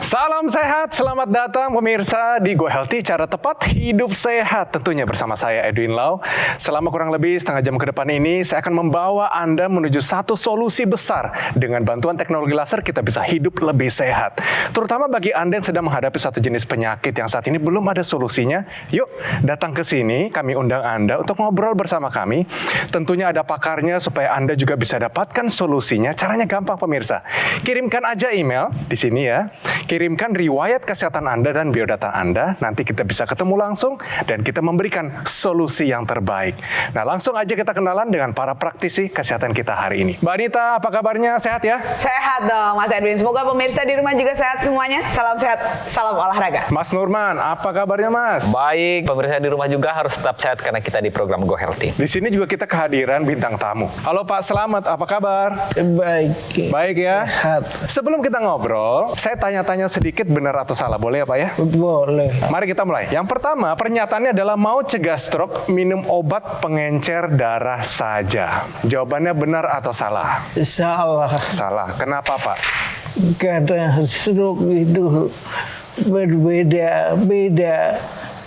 Salam sehat, selamat datang pemirsa di Go Healthy, cara tepat hidup sehat. Tentunya bersama saya Edwin Lau. Selama kurang lebih setengah jam ke depan ini, saya akan membawa Anda menuju satu solusi besar. Dengan bantuan teknologi laser, kita bisa hidup lebih sehat. Terutama bagi Anda yang sedang menghadapi satu jenis penyakit yang saat ini belum ada solusinya. Yuk, datang ke sini, kami undang Anda untuk ngobrol bersama kami. Tentunya ada pakarnya supaya Anda juga bisa dapatkan solusinya. Caranya gampang pemirsa. Kirimkan aja email di sini ya. Kirimkan riwayat kesehatan Anda dan biodata Anda, nanti kita bisa ketemu langsung dan kita memberikan solusi yang terbaik. Nah, langsung aja kita kenalan dengan para praktisi kesehatan kita hari ini. Mbak Anita, apa kabarnya? Sehat ya? Sehat dong, Mas Edwin. Semoga pemirsa di rumah juga sehat semuanya. Salam sehat, salam olahraga. Mas Nurman, apa kabarnya Mas? Baik, pemirsa di rumah juga harus tetap sehat karena kita di program Go Healthy. Di sini juga kita kehadiran bintang tamu. Halo Pak Selamat, apa kabar? Baik. Baik ya? Sehat. Sebelum kita ngobrol, saya tanya-tanya sedikit benar atau salah, boleh ya Pak ya? Boleh. Mari kita mulai. Yang pertama, pernyataannya adalah mau cegah stroke, minum obat pengencer darah saja. Jawabannya benar atau salah? Salah. Salah. Kenapa Pak? Karena stroke itu berbeda-beda.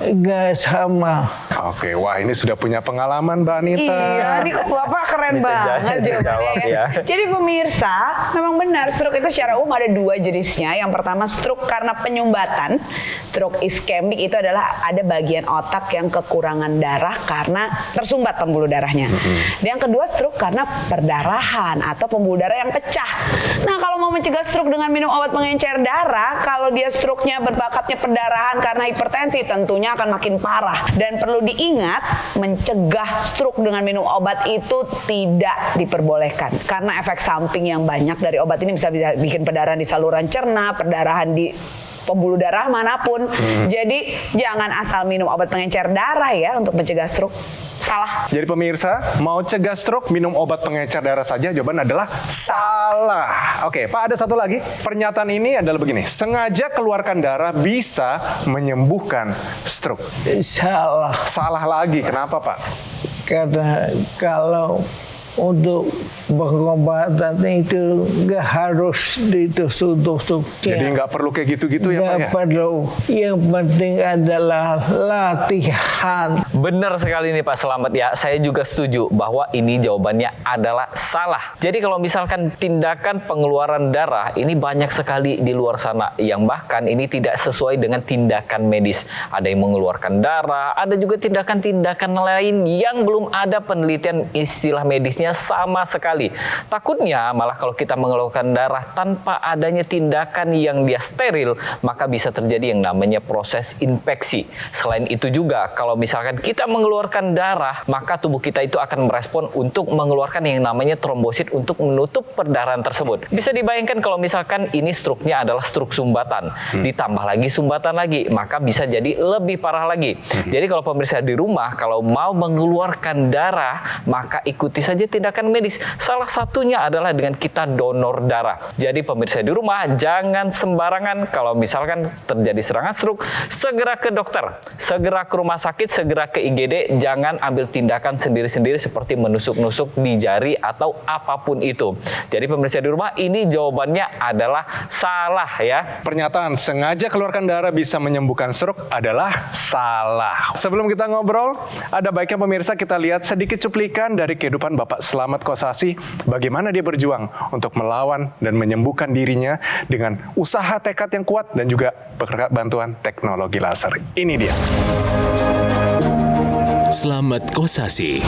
Nggak sama. Oke, wah ini sudah punya pengalaman Mbak Anita. Iya, ini kok Bapak keren Bisa banget jawab jawabannya ya. Jadi pemirsa, memang benar stroke itu secara umum ada dua jenisnya. Yang pertama stroke karena penyumbatan. Stroke iskemik itu adalah ada bagian otak yang kekurangan darah karena tersumbat pembuluh darahnya. Dan yang kedua stroke karena perdarahan atau pembuluh darah yang pecah. Nah, kalau mau mencegah stroke dengan minum obat pengencer darah, kalau dia stroke-nya berbakatnya perdarahan karena hipertensi, tentunya akan makin parah. Dan perlu diingat, mencegah stroke dengan minum obat itu tidak diperbolehkan. Karena efek samping yang banyak dari obat ini bisa bikin perdarahan di saluran cerna, perdarahan di pembuluh darah manapun. Jadi jangan asal minum obat pengencer darah ya untuk mencegah stroke. Salah. Jadi pemirsa, mau cegah stroke, minum obat pengencer darah saja, jawaban adalah salah. Oke, Pak ada satu lagi. Pernyataan ini adalah begini, sengaja keluarkan darah bisa menyembuhkan stroke. Salah. Salah lagi, kenapa Pak? Karena kalau untuk pengobatan itu nggak harus ditusuk-tusuk. Jadi nggak perlu kayak gitu-gitu ya Pak ya? Nggak perlu. Yang penting adalah latihan. Benar sekali nih Pak Selamat ya. Saya juga setuju bahwa ini jawabannya adalah salah. Jadi kalau misalkan tindakan pengeluaran darah ini banyak sekali di luar sana yang bahkan ini tidak sesuai dengan tindakan medis. Ada yang mengeluarkan darah, ada juga tindakan-tindakan lain yang belum ada penelitian istilah medisnya sama sekali. Takutnya malah kalau kita mengeluarkan darah tanpa adanya tindakan yang dia steril, maka bisa terjadi yang namanya proses infeksi. Selain itu juga kalau misalkan kita mengeluarkan darah, maka tubuh kita itu akan merespon untuk mengeluarkan yang namanya trombosit untuk menutup perdarahan tersebut. Bisa dibayangkan kalau misalkan ini struknya adalah struk sumbatan, ditambah lagi sumbatan lagi, maka bisa jadi lebih parah lagi. Jadi kalau pemirsa di rumah kalau mau mengeluarkan darah, maka ikuti saja tindakan medis. Salah satunya adalah dengan kita donor darah. Jadi pemirsa di rumah jangan sembarangan kalau misalkan terjadi serangan stroke, segera ke dokter, segera ke rumah sakit, segera ke IGD, jangan ambil tindakan sendiri-sendiri seperti menusuk-nusuk di jari atau apapun itu. Jadi pemirsa di rumah ini jawabannya adalah salah ya. Pernyataan sengaja keluarkan darah bisa menyembuhkan stroke adalah salah. Sebelum kita ngobrol, ada baiknya pemirsa kita lihat sedikit cuplikan dari kehidupan Bapak Selamat Kosasi, bagaimana dia berjuang untuk melawan dan menyembuhkan dirinya dengan usaha tekad yang kuat dan juga berkat bantuan teknologi laser. Ini dia. Selamat Kosasi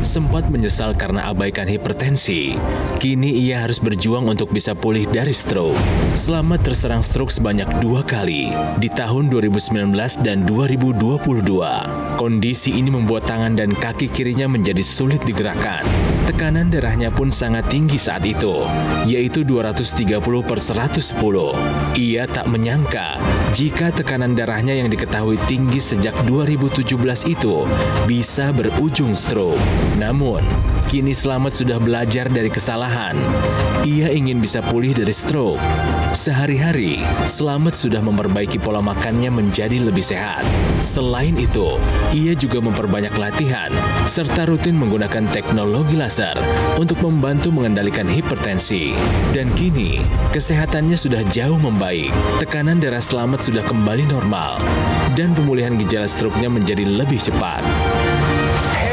sempat menyesal karena abaikan hipertensi. Kini ia harus berjuang untuk bisa pulih dari stroke. Selamat terserang stroke sebanyak 2 kali di tahun 2019 dan 2022. Kondisi ini membuat tangan dan kaki kirinya menjadi sulit digerakkan. Tekanan darahnya pun sangat tinggi saat itu, yaitu 230/110. Ia tak menyangka jika tekanan darahnya yang diketahui tinggi sejak 2017 itu bisa berujung stroke. Namun, kini Selamat sudah belajar dari kesalahan. Ia ingin bisa pulih dari stroke. Sehari-hari, Selamat sudah memperbaiki pola makannya menjadi lebih sehat. Selain itu, ia juga memperbanyak latihan serta rutin menggunakan teknologi laser untuk membantu mengendalikan hipertensi. Dan kini, kesehatannya sudah jauh membaik, tekanan darah Slamet sudah kembali normal, dan pemulihan gejala stroke-nya menjadi lebih cepat.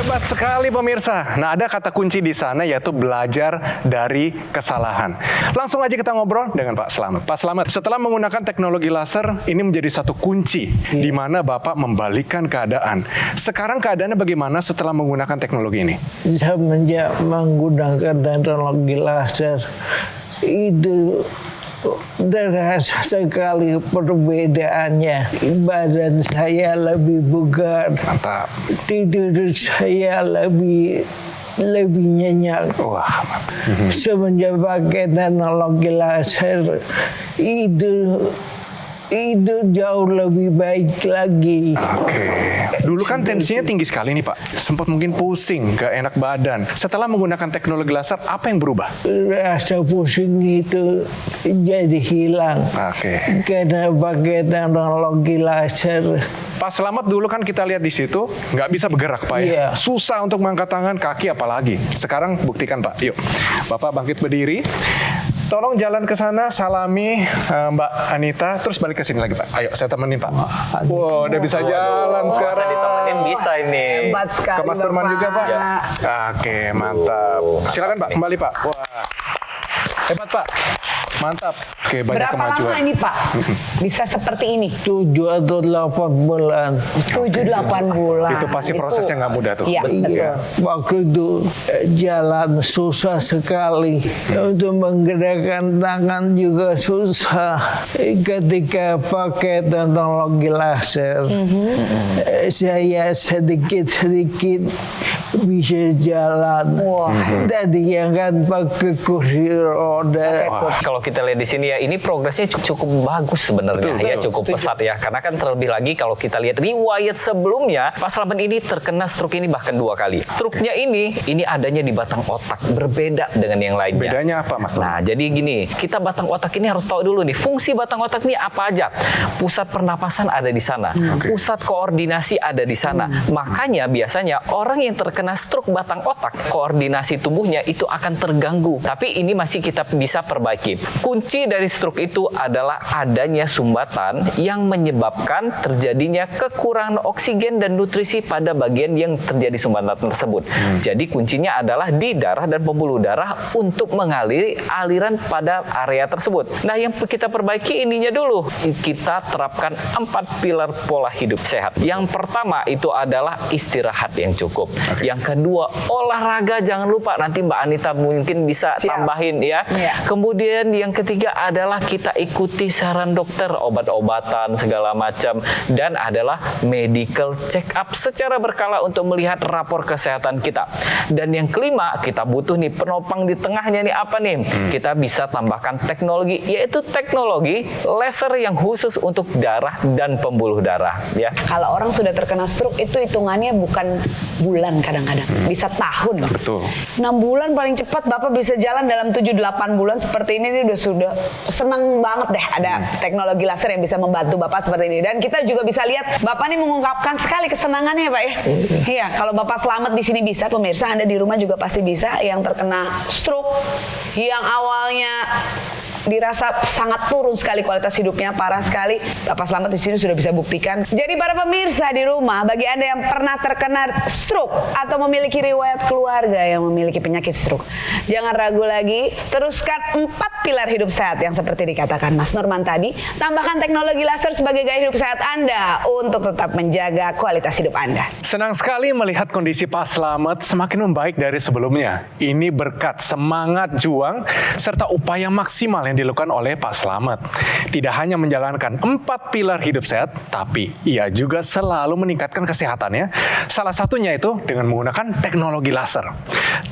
Hebat sekali pemirsa. Nah, ada kata kunci di sana yaitu belajar dari kesalahan. Langsung aja kita ngobrol dengan Pak Slamet. Pak Slamet, setelah menggunakan teknologi laser, ini menjadi satu kunci di mana Bapak membalikkan keadaan. Sekarang keadaannya bagaimana setelah menggunakan teknologi ini? Semenjak menggunakan teknologi laser itu terasa sekali perbedaannya. Badan saya lebih bugar, Mantap. tidur saya lebih nyenyak. Wah, mantap. Semenjak pakai teknologi laser itu jauh lebih baik lagi. Oke. Dulu kan tensinya tinggi sekali nih Pak. Sempat mungkin pusing, gak enak badan. Setelah menggunakan teknologi laser, apa yang berubah? Rasa pusing itu jadi hilang. Oke. Karena pakai teknologi laser. Pak Slamet dulu kan kita lihat di situ nggak bisa bergerak Pak ya. Iya. Susah untuk mengangkat tangan, kaki apalagi. Sekarang buktikan Pak. Yuk, Bapak bangkit berdiri. Tolong jalan ke sana, salami Mbak Anita, terus balik ke sini lagi Pak. Ayo, saya temenin Pak. Wow, udah bisa jalan sekarang. Bisa ditemenin bisa ini. Hebat sekali Ke Mas Turman Bapak. juga Pak. Ya. Oke, mantap. Silakan Pak, kembali Pak. Wah, hebat Pak. Mantap. Oke, banyak Berapa kemajuan. lama ini Pak bisa seperti ini? 7 atau 8 bulan. 7-8 bulan. Itu pasti prosesnya nggak mudah tuh. Iya, betul. Iya, waktu itu jalan susah sekali. Untuk menggerakkan tangan juga susah. Ketika pakai teknologi laser, saya sedikit-sedikit bisa jalan. Wah. Tadi yang kan pakai kursi roda. Kalau kita lihat di sini ya, ini progresnya cukup bagus sebenarnya, Betul, ya betul. cukup pesat ya. Karena kan terlebih lagi kalau kita lihat riwayat sebelumnya, Pak Slamet ini terkena stroke ini bahkan 2 kali. Stroke-nya ini adanya di batang otak, berbeda dengan yang lainnya. Bedanya apa Mas? Nah, jadi gini, kita batang otak ini harus tahu dulu nih, fungsi batang otak ini apa aja. Pusat pernapasan ada di sana, pusat koordinasi ada di sana. Makanya biasanya orang yang terkena stroke batang otak, koordinasi tubuhnya itu akan terganggu. Tapi ini masih kita bisa perbaiki. Kunci dari stroke itu adalah adanya sumbatan yang menyebabkan terjadinya kekurangan oksigen dan nutrisi pada bagian yang terjadi sumbatan tersebut. Jadi kuncinya adalah di darah dan pembuluh darah untuk mengaliri aliran pada area tersebut. Nah, yang kita perbaiki ininya dulu. Kita terapkan 4 pilar pola hidup sehat. Yang pertama itu adalah istirahat yang cukup. Yang kedua, olahraga jangan lupa. Nanti Mbak Anita mungkin bisa tambahin ya. Iya. Kemudian yang ketiga adalah kita ikuti saran dokter, obat-obatan segala macam, dan adalah medical check up secara berkala untuk melihat rapor kesehatan kita. Dan yang kelima, kita butuh nih penopang di tengahnya nih apa nih? Kita bisa tambahkan teknologi, yaitu teknologi laser yang khusus untuk darah dan pembuluh darah ya. Kalau orang sudah terkena stroke itu hitungannya bukan bulan kadang-kadang, bisa tahun. Betul. 6 bulan paling cepat Bapak bisa jalan dalam 7-8 bulan seperti ini sudah senang banget deh ada teknologi laser yang bisa membantu Bapak seperti ini. Dan kita juga bisa lihat Bapak ini mengungkapkan sekali kesenangannya ya Pak ya. Iya, kalau Bapak Slamet di sini bisa, pemirsa Anda di rumah juga pasti bisa. Yang terkena stroke, yang awalnya dirasa sangat turun sekali kualitas hidupnya, parah sekali, Bapak Slamet di sini sudah bisa buktikan. Jadi para pemirsa di rumah, bagi Anda yang pernah terkena stroke atau memiliki riwayat keluarga yang memiliki penyakit stroke, jangan ragu lagi, teruskan 4 pilar hidup sehat yang seperti dikatakan Mas Norman tadi. Tambahkan teknologi laser sebagai gaya hidup sehat Anda untuk tetap menjaga kualitas hidup Anda. Senang sekali melihat kondisi Pak Slamet semakin membaik dari sebelumnya. Ini berkat semangat juang serta upaya maksimal yang dilakukan oleh Pak Slamet. Tidak hanya menjalankan 4 pilar hidup sehat, tapi ia juga selalu meningkatkan kesehatannya. Salah satunya itu dengan menggunakan teknologi laser.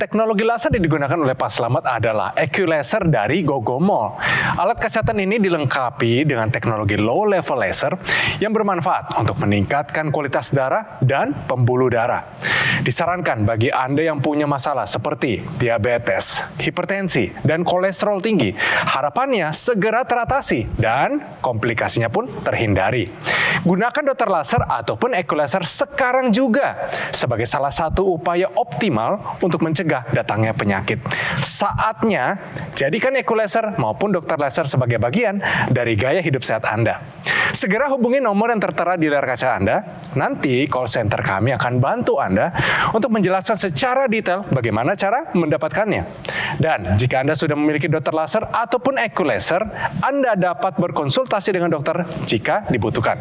Teknologi laser yang digunakan oleh Pak Slamet adalah EQ-Laser dari Gogomol. Alat kesehatan ini dilengkapi dengan teknologi low level laser yang bermanfaat untuk meningkatkan kualitas darah dan pembuluh darah. Disarankan bagi Anda yang punya masalah seperti diabetes, hipertensi, dan kolesterol tinggi, harapan harapannya segera teratasi dan komplikasinya pun terhindari. Gunakan dokter laser ataupun equalizer sekarang juga sebagai salah satu upaya optimal untuk mencegah datangnya penyakit. Saatnya jadikan equalizer maupun dokter laser sebagai bagian dari gaya hidup sehat Anda. Segera hubungi nomor yang tertera di layar kaca Anda. Nanti call center kami akan bantu Anda untuk menjelaskan secara detail bagaimana cara mendapatkannya. Dan jika Anda sudah memiliki dokter laser ataupun equalizer, Anda dapat berkonsultasi dengan dokter jika dibutuhkan.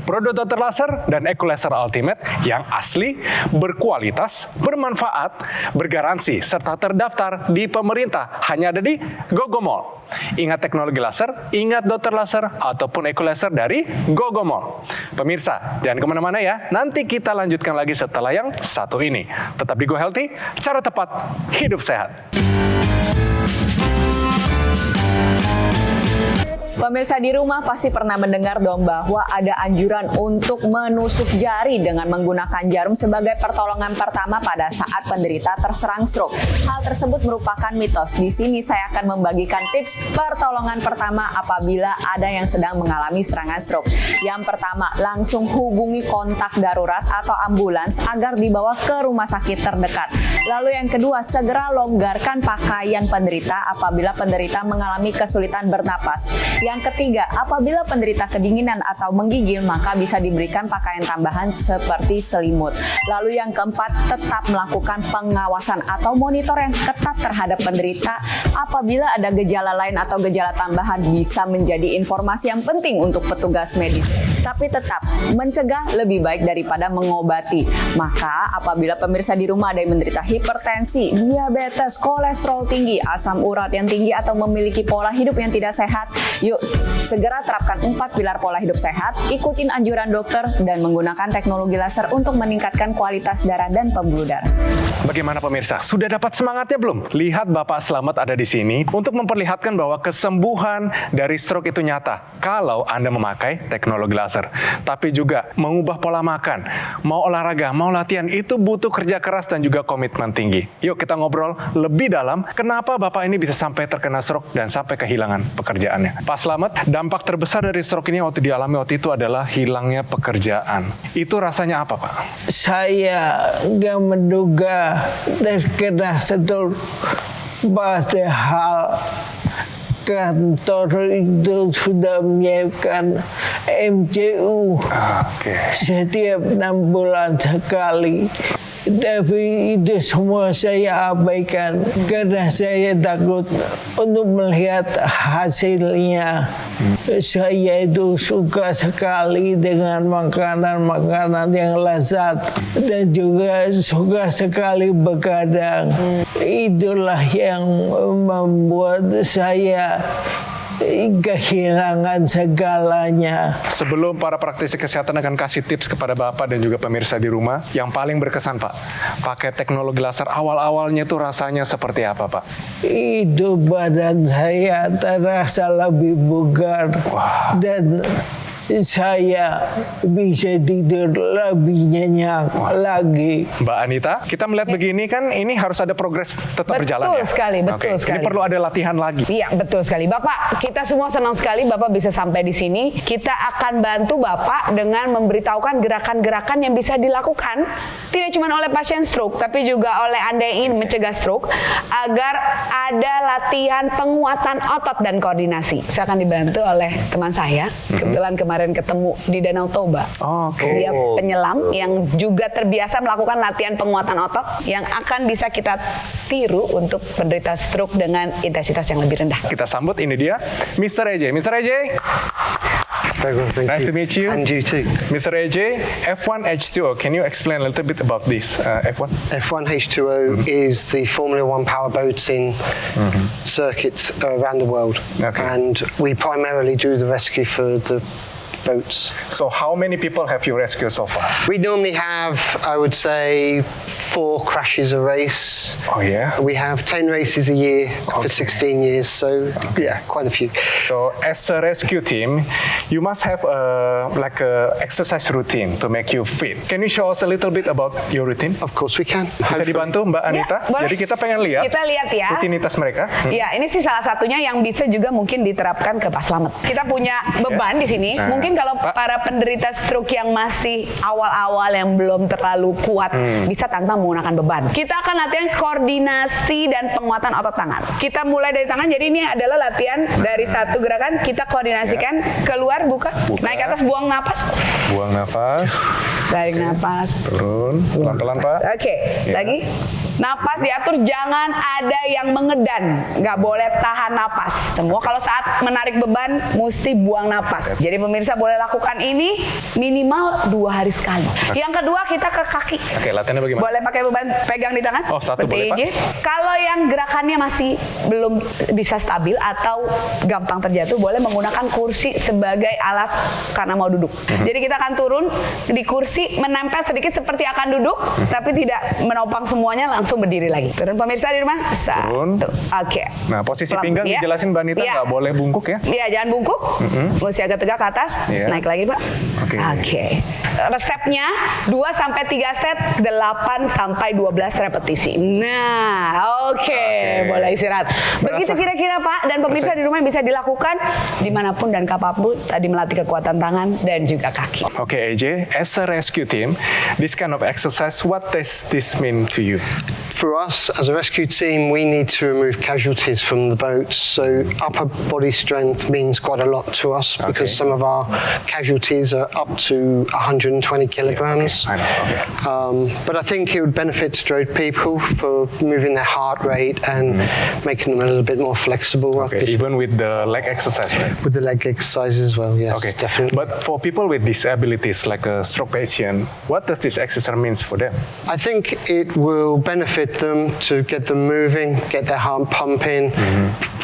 Produk dokter laser dan equalizer ultimate yang asli, berkualitas, bermanfaat, bergaransi, serta terdaftar di pemerintah hanya ada di Gogomall. Ingat teknologi laser, ingat dokter laser ataupun equalizer dari Gogomall. Pemirsa, jangan kemana-mana ya. Nanti kita lanjutkan lagi setelah yang satu ini. Tetap di Go Healthy, cara tepat hidup sehat. Pemirsa di rumah pasti pernah mendengar dong bahwa ada anjuran untuk menusuk jari dengan menggunakan jarum sebagai pertolongan pertama pada saat penderita terserang stroke. Hal tersebut merupakan mitos. Di sini saya akan membagikan tips pertolongan pertama apabila ada yang sedang mengalami serangan stroke. Yang pertama, langsung hubungi kontak darurat atau ambulans agar dibawa ke rumah sakit terdekat. Lalu yang kedua, segera longgarkan pakaian penderita apabila penderita mengalami kesulitan bernapas. Yang ketiga, apabila penderita kedinginan atau menggigil, maka bisa diberikan pakaian tambahan seperti selimut. Lalu yang keempat, tetap melakukan pengawasan atau monitor yang ketat terhadap penderita. Apabila ada gejala lain atau gejala tambahan, bisa menjadi informasi yang penting untuk petugas medis. Tapi tetap, mencegah lebih baik daripada mengobati. Maka apabila pemirsa di rumah ada yang menderita hipertensi, diabetes, kolesterol tinggi, asam urat yang tinggi, atau memiliki pola hidup yang tidak sehat, yuk segera terapkan 4 pilar pola hidup sehat, ikutin anjuran dokter, dan menggunakan teknologi laser untuk meningkatkan kualitas darah dan pembuluh darah. Bagaimana pemirsa? Sudah dapat semangatnya belum? Lihat Bapak Slamet ada di sini untuk memperlihatkan bahwa kesembuhan dari stroke itu nyata kalau Anda memakai teknologi laser. Tapi juga mengubah pola makan, mau olahraga, mau latihan, itu butuh kerja keras dan juga komitmen tinggi. Yuk kita ngobrol lebih dalam kenapa Bapak ini bisa sampai terkena stroke dan sampai kehilangan pekerjaannya. Pak Slamet, dampak terbesar dari stroke ini waktu dialami waktu itu adalah hilangnya pekerjaan. Itu rasanya apa, Pak? Saya nggak menduga terkena stroke, padahal kantor itu sudah menyiapkan MCU setiap 6 bulan sekali. Tapi itu semua saya abaikan karena saya takut untuk melihat hasilnya. Saya itu suka sekali dengan makanan-makanan yang lezat dan juga suka sekali begadang. Itulah yang membuat saya kehilangan segalanya. Sebelum para praktisi kesehatan akan kasih tips kepada Bapak dan juga pemirsa di rumah, yang paling berkesan Pak, pakai teknologi laser awal-awalnya itu rasanya seperti apa Pak? Itu badan saya terasa lebih bugar. Dan saya bisa tidur lebih nyenyak lagi. Mbak Anita, kita melihat begini kan ini harus ada progres tetap berjalan ya? Betul sekali, betul sekali. Ini perlu ada latihan lagi. Iya, betul sekali. Bapak, kita semua senang sekali Bapak bisa sampai di sini. Kita akan bantu Bapak dengan memberitahukan gerakan-gerakan yang bisa dilakukan tidak cuma oleh pasien stroke, tapi juga oleh Anda yang ingin mencegah stroke agar ada latihan penguatan otot dan koordinasi. Saya akan dibantu oleh teman saya. Kebetulan kemarin ketemu di Danau Toba. Dia penyelam yang juga terbiasa melakukan latihan penguatan otot yang akan bisa kita tiru untuk penderita stroke dengan intensitas yang lebih rendah. Kita sambut, ini dia Mr. AJ. Mr. AJ, nice to meet you. And you too. Mr. AJ, F1 H2O, can you explain a little bit about this F1? F1 H2O is the Formula One powerboating circuits around the world. Okay. And we primarily do the rescue for the boats. So how many people have you rescued so far? We normally have, I would say, 4 crashes a race. Oh yeah. We have 10 races a year for 16 years, so yeah, quite a few. So as a rescue team, you must have like a exercise routine to make you fit. Can you show us a little bit about your routine? Of course we can. Bisa Hopefully. dibantu Mbak Anita? boleh. Jadi kita pengen lihat Kita lihat ya. rutinitas mereka. Ya, ini sih salah satunya yang bisa juga mungkin diterapkan ke Pak Slamet. Kita punya beban di sini. Nah, Mungkin kalau Pak. para penderita stroke yang masih awal-awal yang belum terlalu kuat bisa tanpa menggunakan beban. Kita akan latihan koordinasi dan penguatan otot tangan. Kita mulai dari tangan. Jadi ini adalah latihan dari satu gerakan kita koordinasikan keluar buka, naik ke atas buang napas, Buang nafas, tarik napas. turun, pelan-pelan Pak. Oke, Ya. lagi. Napas diatur, jangan ada yang mengedan. Nggak boleh tahan napas. Semua kalau saat menarik beban, mesti buang napas. Jadi pemirsa boleh lakukan ini minimal 2 hari sekali. Yang kedua, kita ke kaki. Oke, latihannya bagaimana? Boleh pakai beban pegang di tangan? Oh, satu seperti boleh, Pak. ini. Kalau yang gerakannya masih belum bisa stabil atau gampang terjatuh, boleh menggunakan kursi sebagai alas karena mau duduk. Jadi kita akan turun di kursi, menempel sedikit seperti akan duduk, tapi tidak menopang semuanya, langsung berdiri lagi. Turun pemirsa di rumah. Turun. Oke. Nah, posisi Pelan- pinggang ya. dijelasin Mbak Anita, Ya. nggak boleh bungkuk ya. Iya, jangan bungkuk. Mesti agak tegak ke atas. Iya. Naik lagi, Pak. Oke. Oke. Resepnya 2-3 set, 8-12 repetisi. Nah, oke. Boleh istirahat. Begitu Berasa. kira-kira, Pak, dan pemirsa di rumah bisa dilakukan dimanapun dan kapanpun. Tadi melatih kekuatan tangan dan juga kaki. Okay, AJ, as a rescue team, this kind of exercise, what does this mean to you? For us, as a rescue team, we need to remove casualties from the boats. So upper body strength means quite a lot to us because some of our casualties are up to 120 kilograms. I know, okay. But I think it would benefit stroke people for moving their heart rate and making them a little bit more flexible. Okay, even with the leg exercise, right? With the leg exercise as well, yes, Okay, definitely. but for people with disabilities like a stroke patient, what does this exercise means for them? I think it will benefit them to get them moving, get their heart pumping,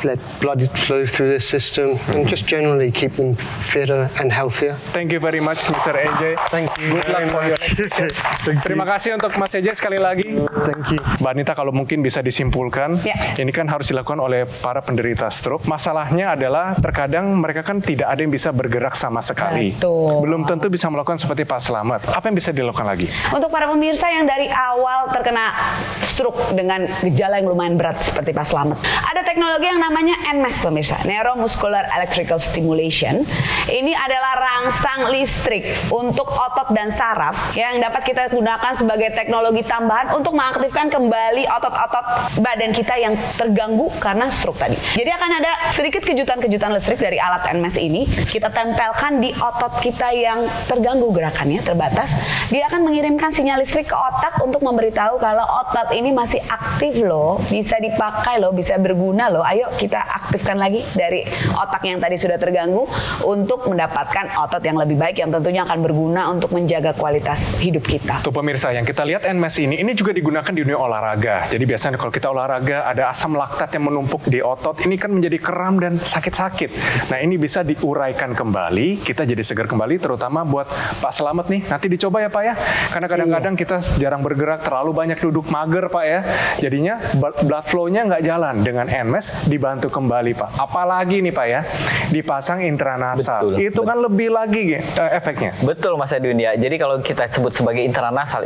let blood flow through their system, and just generally keep them fitter and healthier. Thank you very much, Mr. AJ. Thank you Good luck very for your much. next session. Terima kasih untuk Mas AJ sekali lagi. Thank you. Mbak Anita, kalau mungkin bisa disimpulkan, Ya. ini kan harus dilakukan oleh para penderita stroke. Masalahnya adalah terkadang mereka kan tidak ada yang bisa bergerak sama sekali. Betul. Belum tentu bisa melakukan seperti Pak Slamet. Apa yang bisa dilakukan lagi? Untuk para pemirsa yang dari awal terkena stroke dengan gejala yang lumayan berat seperti Pak Slamet, ada teknologi yang namanya NMES pemirsa, Neuromuscular Electrical Stimulation. Ini adalah rangsang listrik untuk otot dan saraf yang dapat kita gunakan sebagai teknologi tambahan untuk mengaktifkan kembali otot-otot badan kita yang terganggu karena stroke tadi. Jadi akan ada sedikit kejutan-kejutan listrik dari alat NMES ini, kita tempelkan di otot kita yang terganggu gerakannya, terbatas. Dia akan mengirimkan sinyal listrik ke otak untuk memberitahu kalau otot ini masih aktif loh, bisa dipakai loh, bisa berguna loh. Ayo kita aktifkan lagi dari otak yang tadi sudah terganggu untuk mendapatkan otot yang lebih baik yang tentunya akan berguna untuk menjaga kualitas hidup kita. Tuh pemirsa, yang kita lihat NMES ini juga digunakan di dunia olahraga. Jadi biasanya kalau kita olahraga ada asam laktat yang menumpuk di otot, ini kan menjadi kram dan sakit-sakit. Nah ini bisa diuraikan kembali, kita jadi segar kembali, terutama buat Pak Slamet nih. Nanti dicoba ya Pak ya, karena kadang-kadang kita jarang bergerak, terlalu banyak duduk, mager Pak ya. Jadinya blood flow-nya nggak jalan. Dengan NMES dibantu kembali Pak. Apalagi nih Pak ya, dipasang intranasal. Betul, Itu kan lebih lagi efeknya. Betul Mas Edwin ya. Jadi kalau kita sebut sebagai intranasal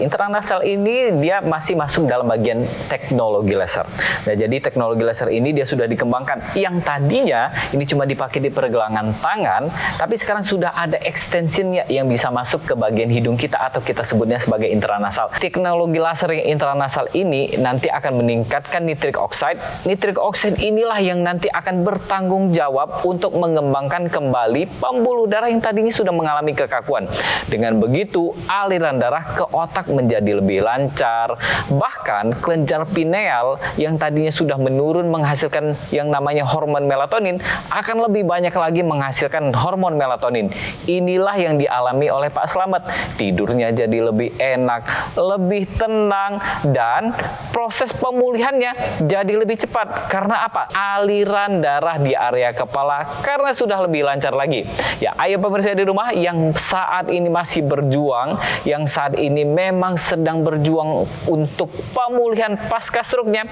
ini dia masih masuk dalam bagian teknologi laser. Nah, jadi teknologi laser ini dia sudah dikembangkan. Yang tadinya ini cuma dipakai di pergelangan tangan, tapi sekarang sudah ada extensionnya yang bisa masuk ke bagian hidung kita atau kita sebutnya sebagai intranasal. Teknologi laser yang intranasal ini nanti akan meningkatkan nitric oxide. Nitric oxide inilah yang nanti akan bertanggung jawab untuk mengembangkan kembali pembuluh darah yang tadinya sudah mengalami kekakuan. Dengan begitu, aliran darah ke otak menjadi lebih lancar. Bahkan kelenjar pineal yang tadinya sudah menurun menghasilkan yang namanya hormon melatonin, akan lebih banyak lagi menghasilkan hormon melatonin. Inilah yang dialami oleh Pak Slamet. Tidurnya jadi lebih enak, lebih tenang, dan proses pemulihannya jadi lebih cepat. Karena apa? Aliran darah di area kepala karena sudah lebih lancar lagi. Ya, ayo pemirsa di rumah yang saat ini masih berjuang, yang saat ini memang sedang berjuang untuk pemulihan pasca stroke-nya,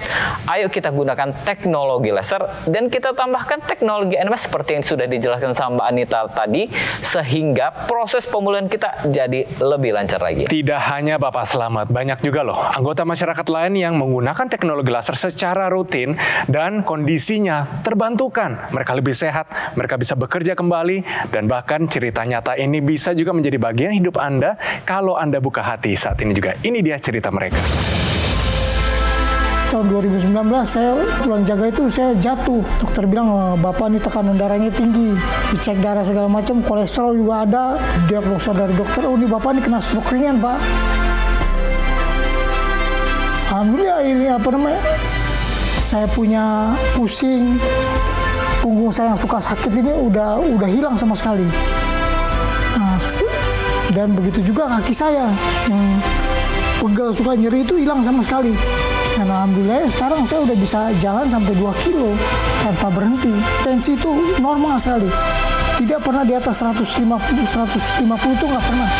ayo kita gunakan teknologi laser dan kita tambahkan teknologi NMS seperti yang sudah dijelaskan sama Mbak Anita tadi, sehingga proses pemulihan kita jadi lebih lancar lagi. Tidak hanya Bapak Slamet, banyak juga loh anggota masyarakat lain yang menggunakan teknologi laser secara rutin dan kondisinya terbantukan. Mereka lebih sehat, mereka bisa bekerja kembali, dan bahkan cerita nyata ini bisa juga menjadi bagian hidup Anda kalau Anda buka hati saat ini juga. Ini dia cerita mereka. Tahun 2019 saya pulang jaga itu saya jatuh. Dokter bilang, bapak ini tekanan darahnya tinggi. Dicek darah segala macam, kolesterol juga ada. Diagnosa dari dokter, oh ini bapak ini kena stroke ringan, Pak. Alhamdulillah ini saya punya pusing, punggung saya yang suka sakit ini udah hilang sama sekali. Nah, dan begitu juga kaki saya yang pegal suka nyeri itu hilang sama sekali. Dan alhamdulillah sekarang saya udah bisa jalan sampai 2 kilo tanpa berhenti. Tensi itu normal sekali. Tidak pernah di atas 150 itu nggak pernah.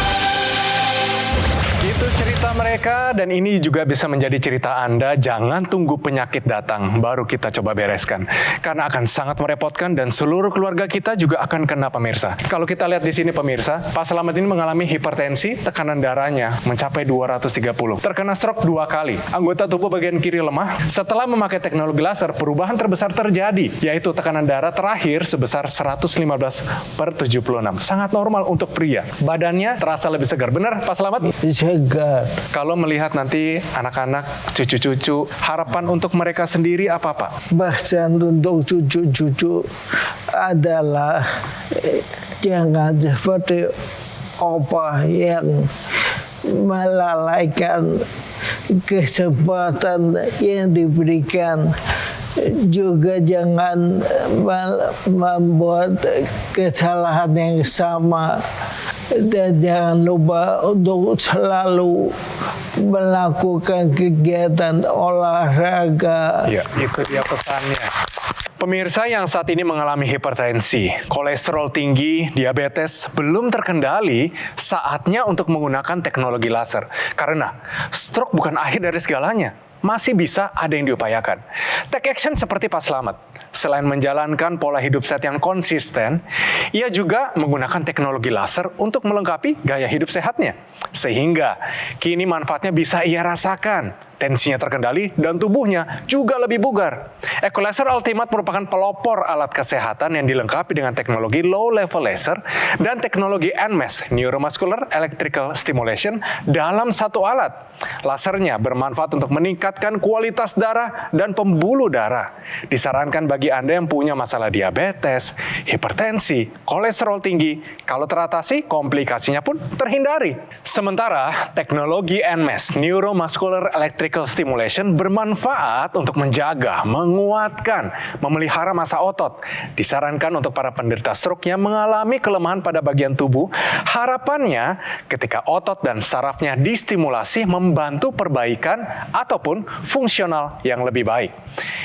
Itu cerita mereka, dan ini juga bisa menjadi cerita Anda. Jangan tunggu penyakit datang baru kita coba bereskan, karena akan sangat merepotkan dan seluruh keluarga kita juga akan kena, pemirsa. Kalau kita lihat di sini pemirsa, Pak Slamet ini mengalami hipertensi, tekanan darahnya mencapai 230, terkena stroke 2 kali, anggota tubuh bagian kiri lemah. Setelah memakai teknologi laser, perubahan terbesar terjadi, yaitu tekanan darah terakhir sebesar 115/76. Sangat normal untuk pria. Badannya terasa lebih segar. Benar Pak Slamet? Segar. Kalau melihat nanti anak-anak, cucu-cucu, harapan untuk mereka sendiri apa, Pak? Bahkan untuk cucu-cucu adalah jangan seperti opa yang melalaikan kesempatan yang diberikan. Juga jangan membuat kesalahan yang sama, dan jangan lupa untuk selalu melakukan kegiatan olahraga. Ya, itu dia pesannya. Pemirsa yang saat ini mengalami hipertensi, kolesterol tinggi, diabetes belum terkendali, saatnya untuk menggunakan teknologi laser. Karena stroke bukan akhir dari segalanya. Masih bisa ada yang diupayakan. Take action seperti Pak Slamet. Selain menjalankan pola hidup sehat yang konsisten, ia juga menggunakan teknologi laser untuk melengkapi gaya hidup sehatnya. Sehingga kini manfaatnya bisa ia rasakan. Tensinya terkendali dan tubuhnya juga lebih bugar. Ecolaser Ultimate merupakan pelopor alat kesehatan yang dilengkapi dengan teknologi low level laser dan teknologi NMES, Neuromuscular Electrical Stimulation, dalam satu alat. Lasernya bermanfaat untuk meningkatkan kualitas darah dan pembuluh darah. Disarankan bagi Anda yang punya masalah diabetes, hipertensi, kolesterol tinggi. Kalau teratasi, komplikasinya pun terhindari. Sementara teknologi NMES, Neuromuscular Electrical Stimulation, bermanfaat untuk menjaga, menguatkan, memelihara massa otot. Disarankan untuk para penderita stroke yang mengalami kelemahan pada bagian tubuh. Harapannya ketika otot dan sarafnya distimulasi membantu perbaikan ataupun fungsional yang lebih baik.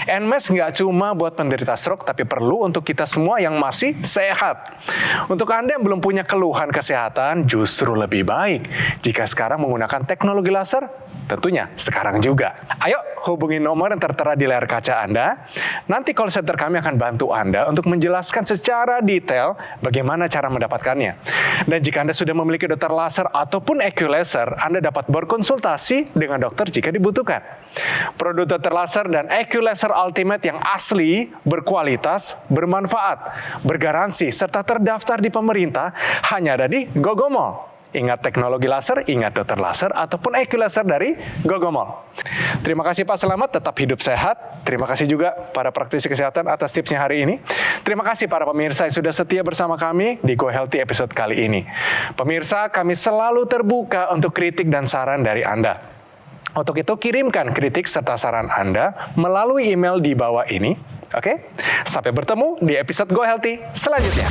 NMES nggak cuma buat penderita stroke, tapi perlu untuk kita semua yang masih sehat. Untuk Anda yang belum punya keluhan kesehatan, justru lebih baik jika sekarang menggunakan teknologi laser. Tentunya sekarang juga. Ayo hubungi nomor yang tertera di layar kaca Anda. Nanti call center kami akan bantu Anda untuk menjelaskan secara detail bagaimana cara mendapatkannya. Dan jika Anda sudah memiliki dokter laser ataupun EQ-laser, Anda dapat berkonsultasi dengan dokter jika dibutuhkan. Produk dokter laser dan EQ-laser Ultimate yang asli, berkualitas, bermanfaat, bergaransi, serta terdaftar di pemerintah hanya ada di Gogomall. Ingat teknologi laser, ingat dokter laser, ataupun EQ-laser dari Gogomall. Terima kasih Pak Slamet, tetap hidup sehat. Terima kasih juga para praktisi kesehatan atas tipsnya hari ini. Terima kasih para pemirsa yang sudah setia bersama kami di Go Healthy episode kali ini. Pemirsa, kami selalu terbuka untuk kritik dan saran dari Anda. Untuk itu kirimkan kritik serta saran Anda melalui email di bawah ini. Oke? Sampai bertemu di episode Go Healthy selanjutnya.